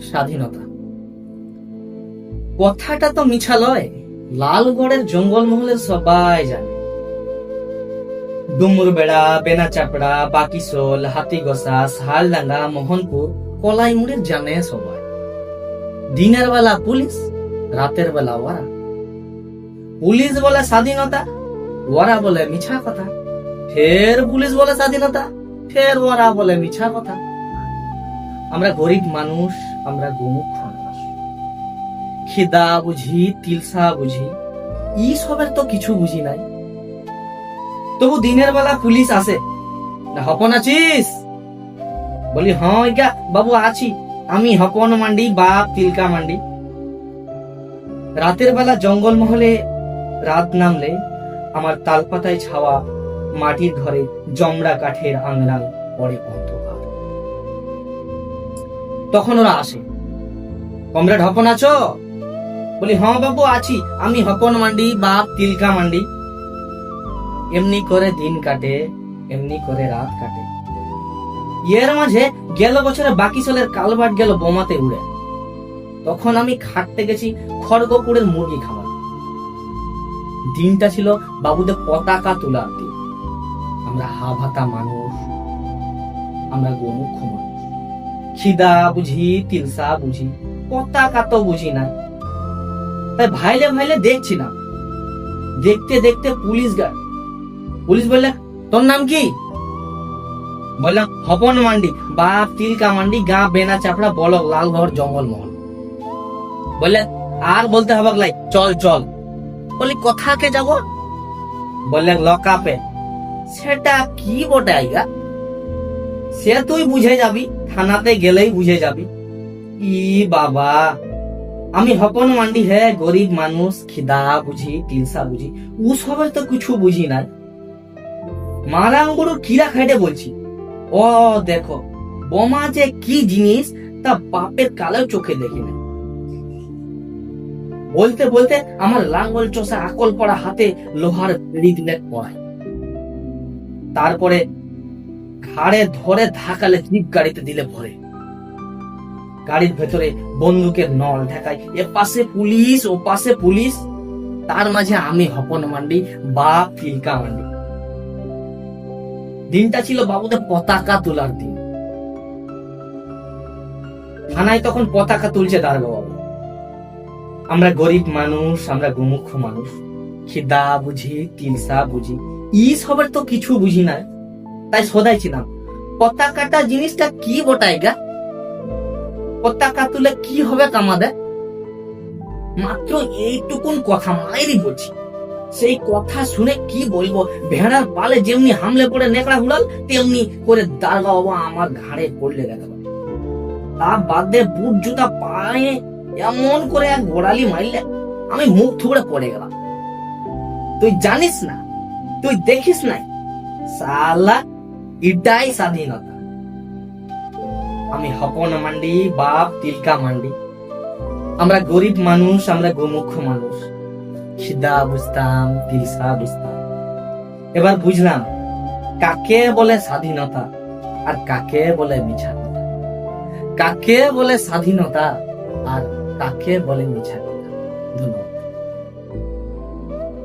স্বাধীনতা কথাটা তো মিছা লয়। লালগড়ের জঙ্গলমহলে সবাই জানে। ডুমুরবেড়া, বেনাচাপড়া, বাকিশোল, হাতিগোসা, শালডাঙ্গা, মোহনপুর, কলাইমুড়ির জানে সবাই। দিনের বেলা পুলিশ, রাতের বেলা ওরা। পুলিশ বলে স্বাধীনতা, ওরা বলে মিছা কথা। ফের পুলিশ বলে স্বাধীনতা, ফের ওরা বলে মিছা কথা। আমরা গরিব মানুষ, আমরা গোমুখ মানুষ। খিদা বুঝি, তিলসা বুঝি, ই সবের তো কিছু বুঝি নাই। তবু দিনের বেলা পুলিশ আসে, হপন আছিস? বলি হ্যাঁ বাবু আছি, আমি হপন মান্ডি, বাপ তিলকা মান্ডি। রাতের বেলা জঙ্গলমহলে রাত নামলে আমার তালপাতায় ছাওয়া মাটির ঘরে জমড়া কাঠের আংরাং পড়ে অন্ধকার। তখন ওরা আসে, কমরেড হপন আছো? বলি হ্যাঁ বাবু আছি, আমি হপন মান্ডি, বাপ তিলকা মান্ডি। এমনি করে দিন কাটে, এমনি করে রাত কাটে। এর মাঝে গেল বছরে বাকিশোলের কালবাট গেল বোমাতে উড়ে। তখন আমি খাটতে গেছি খড়গপুরের মুরগি খাবার। দিনটা ছিল বাবুদের পতাকা তোলার দিন। আমরা হাভাতা মানুষ, আমরা গোমুখ মানুষ। খিদা বুঝি, তিলসা বুঝি, পতাকা তো বুঝি না। তাই ভাইলে ভাইলে দেখছিলাম। দেখতে দেখতে পুলিশ বললে তোর নাম কি? বললাম হপন মান্ডি, বাপ তিলকা মান্ডি, গা বেনা চাপড়া, বলক লালগড় জঙ্গলমহল। বললেন আর বলতে হবে লাই, চল চল। বলি কোথাকে যাব? বললেন লকআপে। সেটা কি বটে আইগা? সে তুই বুঝে যাবি, থানাতে গেলেই বুঝে যাবি। ই বাবা, আমি হপন মান্ডি হে গরিব মানুষ, খিদা বুঝি, তিলসা বুঝি, ও সবের তো কিছু বুঝি না। মারাঙ্গুরু কিরা খাইতে বলছি। ও দেখো, বোমা যে কি জিনিস তা বাপের কালেও চোখে দেখি না। বলতে বলতে আমার লাঙ্গল চষা আকল পড়া হাতে লোহার বেড়ি দিলে পড়ায়। তারপরে ঘাড়ে ধরে ধাকালে জিপ গাড়িতে দিলে ভরে। গাড়ির ভেতরে বন্দুকের নল ঢাকায়, এ পাশে পুলিশ, ও পাশে পুলিশ। তার মাঝে আমি হপন মান্ডি, বাপ তিলকা মান্ডি। দিনটা ছিল বাবুদের পতাকা তোলার দিন। থানায় তখন পতাকা তুলছে দারোগা বাবু। আমরা গরিব মানুষ, আমরা গোমুখ মানুষ। খিদা বুঝি, তিলসা বুঝি, ই সবের তো কিছু বুঝি না। তাই সদাইছিলাম, পতাকাটা জিনিসটা কি বটাই গা? পতাকা তুলে কি হবে কামাদের? মাত্র এইটুকুন কথা মায়েরই বলছি। সেই কথা শুনে কি বলবো, ভেড়ার পালে যেমনি হামলে পড়ে নেকড়া হুড়াল, তেমনি করে দারোগা বাবা আমার ঘাড়ে পড়লে গেল। তা বাদে বুট জুতা পায়ে এমন করে এক গোড়ালি মারলে আমি মুখ থুবড়ে পড়ে গেলাম। তুই জানিস না, তুই দেখিস নাই, সালা এটাই স্বাধীনতা। আমি হপন মান্ডি, বাপ তিলকা মান্ডি। আমরা গরিব মানুষ, আমরা গোমুখ মানুষ। খিদা বুঝতাম, তিলসা বুঝতাম। এবার বুঝলাম কাকে বলে স্বাধীনতা আর কাকে বলে মিছা কথা, কাকে বলে স্বাধীনতা আর কাকে বলে মিছা কথা।